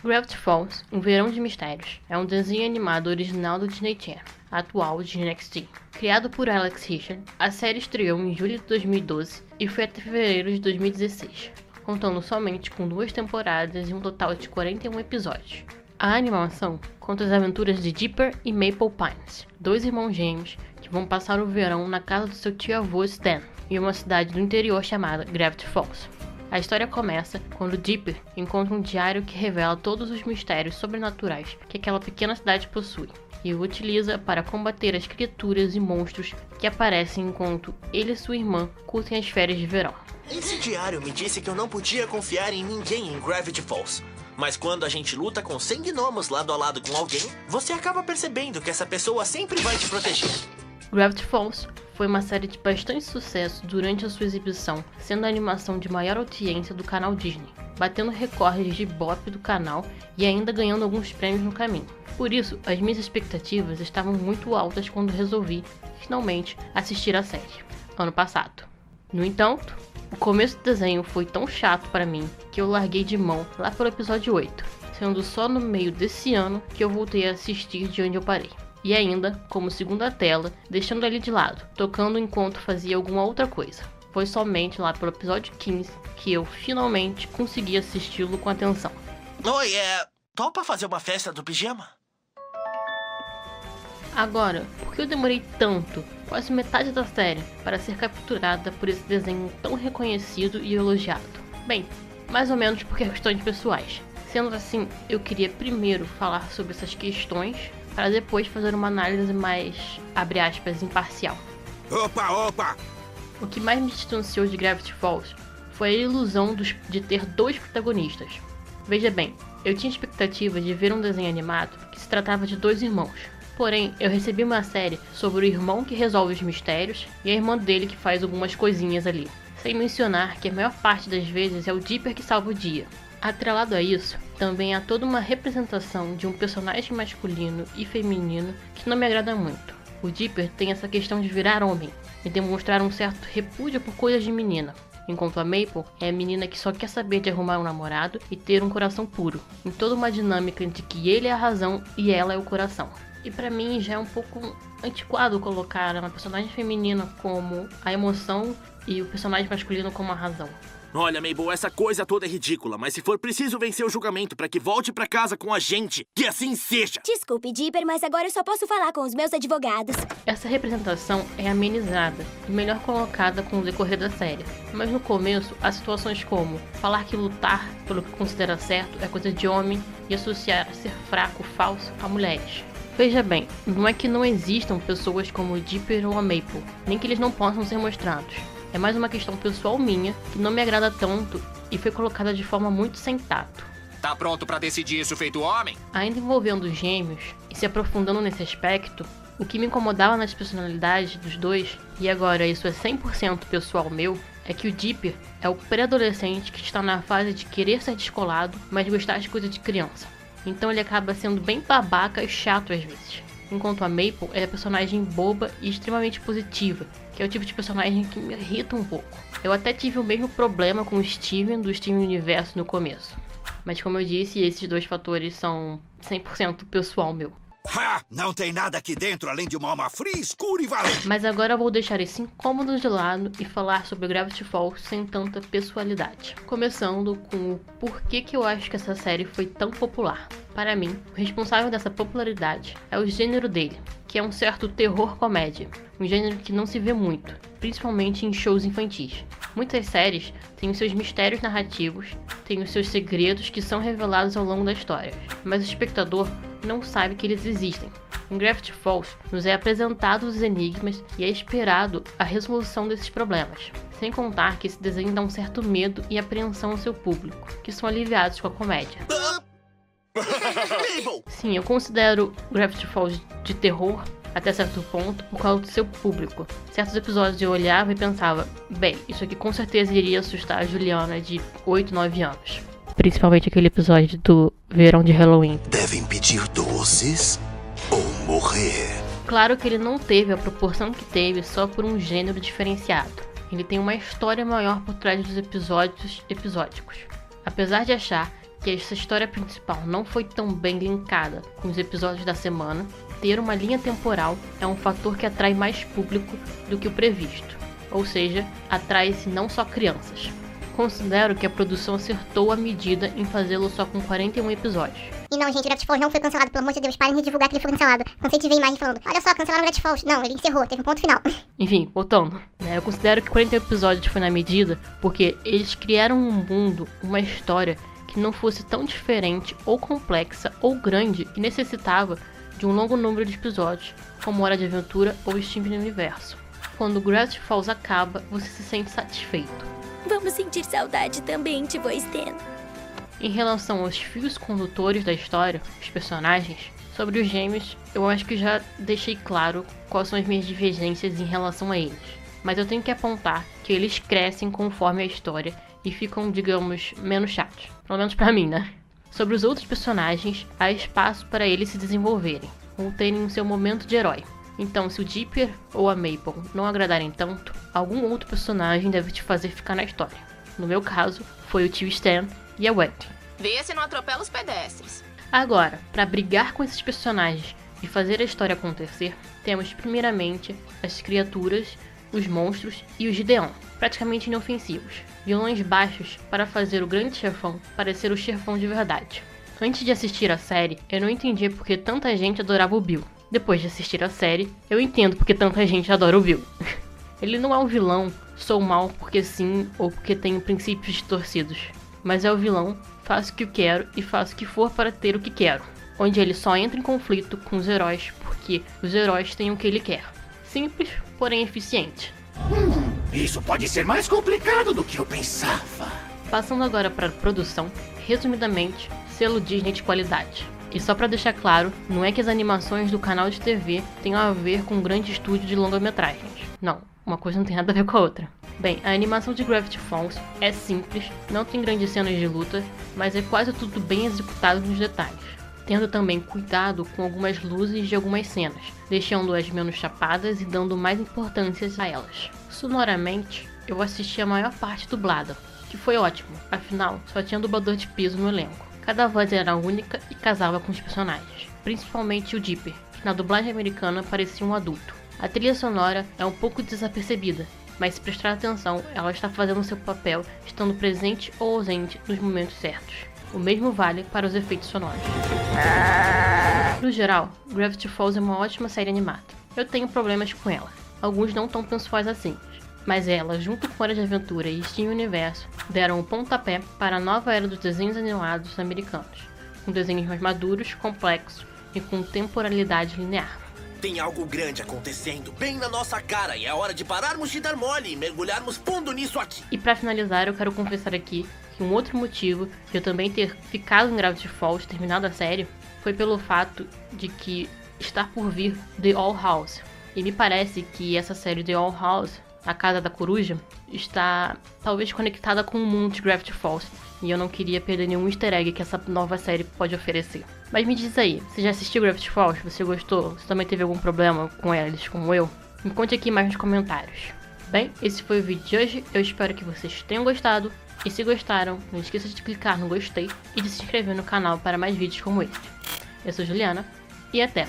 Gravity Falls, Um Verão de Mistérios, é um desenho animado original do Disney Channel, atual Disney XD. Criado por Alex Richard, a série estreou em julho de 2012 e foi até fevereiro de 2016, contando somente com 2 temporadas e um total de 41 episódios. A animação conta as aventuras de Dipper e Maple Pines, 2 irmãos gêmeos que vão passar o verão na casa do seu tio-avô Stan, em uma cidade do interior chamada Gravity Falls. A história começa quando Dipper encontra um diário que revela todos os mistérios sobrenaturais que aquela pequena cidade possui, e o utiliza para combater as criaturas e monstros que aparecem enquanto ele e sua irmã curtem as férias de verão. Esse diário me disse que eu não podia confiar em ninguém em Gravity Falls. Mas quando a gente luta com 100 gnomos lado a lado com alguém, você acaba percebendo que essa pessoa sempre vai te proteger. Gravity Falls foi uma série de bastante sucesso durante a sua exibição, sendo a animação de maior audiência do canal Disney, batendo recordes de Ibope do canal e ainda ganhando alguns prêmios no caminho. Por isso, as minhas expectativas estavam muito altas quando resolvi, finalmente, assistir a série, ano passado. No entanto, o começo do desenho foi tão chato para mim que eu larguei de mão lá pelo episódio 8, sendo só no meio desse ano que eu voltei a assistir de onde eu parei. E ainda, como segunda tela, deixando ele de lado, tocando enquanto fazia alguma outra coisa. Foi somente lá pelo episódio 15 que eu finalmente consegui assisti-lo com atenção. Oi, topa fazer uma festa do pijama? Agora, por que eu demorei tanto, quase metade da série, para ser capturada por esse desenho tão reconhecido e elogiado? Bem, mais ou menos por questões pessoais. Sendo assim, eu queria primeiro falar sobre essas questões, para depois fazer uma análise mais, abre aspas, imparcial. Opa! O que mais me distanciou de Gravity Falls foi a ilusão de ter 2 protagonistas. Veja bem, eu tinha expectativa de ver um desenho animado que se tratava de 2 irmãos. Porém, eu recebi uma série sobre o irmão que resolve os mistérios e a irmã dele que faz algumas coisinhas ali. Sem mencionar que a maior parte das vezes é o Dipper que salva o dia. Atrelado a isso, também há toda uma representação de um personagem masculino e feminino que não me agrada muito. O Dipper tem essa questão de virar homem e demonstrar um certo repúdio por coisas de menina, enquanto a Maple é a menina que só quer saber de arrumar um namorado e ter um coração puro, em toda uma dinâmica de que ele é a razão e ela é o coração. E pra mim já é um pouco antiquado colocar uma personagem feminina como a emoção e o personagem masculino como a razão. Olha, Mabel, essa coisa toda é ridícula, mas se for preciso vencer o julgamento para que volte pra casa com a gente, que assim seja! Desculpe, Dipper, mas agora eu só posso falar com os meus advogados. Essa representação é amenizada e melhor colocada com o decorrer da série. Mas no começo, há situações como falar que lutar pelo que considera certo é coisa de homem e associar ser fraco, falso a mulheres. Veja bem, não é que não existam pessoas como o Dipper ou a Maple, nem que eles não possam ser mostrados. É mais uma questão pessoal minha, que não me agrada tanto e foi colocada de forma muito sem tato. Tá pronto pra decidir isso feito homem? Ainda envolvendo os gêmeos e se aprofundando nesse aspecto, o que me incomodava nas personalidades dos dois, e agora isso é 100% pessoal meu, é que o Dipper é o pré-adolescente que está na fase de querer ser descolado, mas gostar de coisa de criança. Então ele acaba sendo bem babaca e chato às vezes. Enquanto a Maple é a personagem boba e extremamente positiva, que é o tipo de personagem que me irrita um pouco. Eu até tive o mesmo problema com o Steven do Steven Universo no começo. Mas como eu disse, esses 2 fatores são 100% pessoal meu. Ha! Não tem nada aqui dentro além de uma alma fria, escura e valente. Mas agora eu vou deixar esse incômodo de lado e falar sobre Gravity Falls sem tanta pessoalidade. Começando com o porquê que eu acho que essa série foi tão popular. Para mim, o responsável dessa popularidade é o gênero dele, que é um certo terror-comédia, um gênero que não se vê muito, principalmente em shows infantis. Muitas séries têm os seus mistérios narrativos, têm os seus segredos que são revelados ao longo da história, mas o espectador não sabe que eles existem. Em Gravity Falls, nos é apresentado os enigmas e é esperado a resolução desses problemas, sem contar que esse desenho dá um certo medo e apreensão ao seu público, que são aliviados com a comédia. Sim, eu considero Gravity Falls de terror até certo ponto por causa do seu público. Certos episódios eu olhava e pensava, bem, isso aqui com certeza iria assustar a Juliana de 8, 9 anos. Principalmente aquele episódio do verão de Halloween. Devem pedir doces ou morrer. Claro que ele não teve a proporção que teve só por um gênero diferenciado. Ele tem uma história maior por trás dos episódios episódicos. Apesar de achar que essa história principal não foi tão bem linkada com os episódios da semana, ter uma linha temporal é um fator que atrai mais público do que o previsto, ou seja, atrai-se não só crianças. Considero que a produção acertou a medida em fazê-lo só com 41 episódios. E não, gente, Gravity Falls não foi cancelado, pelo amor de Deus, parem de divulgar que ele foi cancelado. Cansei de ver imagem falando, olha só, cancelaram Gravity Falls. Não, ele encerrou, teve um ponto final. Enfim, voltando, eu considero que 41 episódios foi na medida porque eles criaram um mundo, uma história que não fosse tão diferente ou complexa ou grande e necessitava de um longo número de episódios, como Hora de Aventura ou Steven Universo. Quando Gravity Falls acaba, você se sente satisfeito. Vamos sentir saudade também de Voz Ten. Em relação aos fios condutores da história, os personagens, sobre os gêmeos, eu acho que já deixei claro quais são as minhas divergências em relação a eles. Mas eu tenho que apontar que eles crescem conforme a história e ficam, digamos, menos chatos. Pelo menos pra mim, né? Sobre os outros personagens, há espaço para eles se desenvolverem, ou terem o seu momento de herói. Então, se o Dipper ou a Maple não agradarem tanto, algum outro personagem deve te fazer ficar na história. No meu caso, foi o tio Stan e a Wendy. Vê se não atropela os pedestres. Agora, para brigar com esses personagens e fazer a história acontecer, temos primeiramente as criaturas, os monstros e os Gideon, praticamente inofensivos, vilões baixos para fazer o grande chefão parecer o chefão de verdade. Antes de assistir a série, eu não entendia porque tanta gente adorava o Bill. Depois de assistir a série, eu entendo porque tanta gente adora o Bill. Ele não é um vilão, sou mal porque sim ou porque tenho princípios distorcidos. Mas é o vilão, faço o que eu quero e faço o que for para ter o que quero. Onde ele só entra em conflito com os heróis porque os heróis têm o que ele quer. Simples, porém eficiente. Isso pode ser mais complicado do que eu pensava. Passando agora para a produção, resumidamente, selo Disney de qualidade. E só pra deixar claro, não é que as animações do canal de TV tenham a ver com um grande estúdio de longa-metragens. Não, uma coisa não tem nada a ver com a outra. Bem, a animação de Gravity Falls é simples, não tem grandes cenas de luta, mas é quase tudo bem executado nos detalhes. Tendo também cuidado com algumas luzes de algumas cenas, deixando-as menos chapadas e dando mais importância a elas. Sonoramente, eu assisti a maior parte dublada, que foi ótimo, afinal, só tinha dublador de peso no elenco. Cada voz era única e casava com os personagens, principalmente o Dipper, que na dublagem americana parecia um adulto. A trilha sonora é um pouco desapercebida, mas se prestar atenção, ela está fazendo seu papel, estando presente ou ausente nos momentos certos. O mesmo vale para os efeitos sonoros. No geral, Gravity Falls é uma ótima série animada. Eu tenho problemas com ela, alguns não tão sensuais assim, mas ela, junto com Hora de Aventura e Steven Universo, deram o pontapé para a nova era dos desenhos animados americanos, com desenhos mais maduros, complexos e com temporalidade linear. Tem algo grande acontecendo bem na nossa cara e é hora de pararmos de dar mole e mergulharmos fundo nisso aqui. E pra finalizar, eu quero confessar aqui que um outro motivo de eu também ter ficado em Gravity Falls, terminado a série, foi pelo fato de que está por vir The Owl House. E me parece que essa série The Owl House, A Casa da Coruja, está talvez conectada com o mundo de Gravity Falls. E eu não queria perder nenhum easter egg que essa nova série pode oferecer. Mas me diz aí, você já assistiu Gravity Falls? Você gostou? Você também teve algum problema com eles, como eu? Me conte aqui mais nos comentários. Bem, esse foi o vídeo de hoje. Eu espero que vocês tenham gostado. E se gostaram, não esqueça de clicar no gostei e de se inscrever no canal para mais vídeos como este. Eu sou Juliana e até!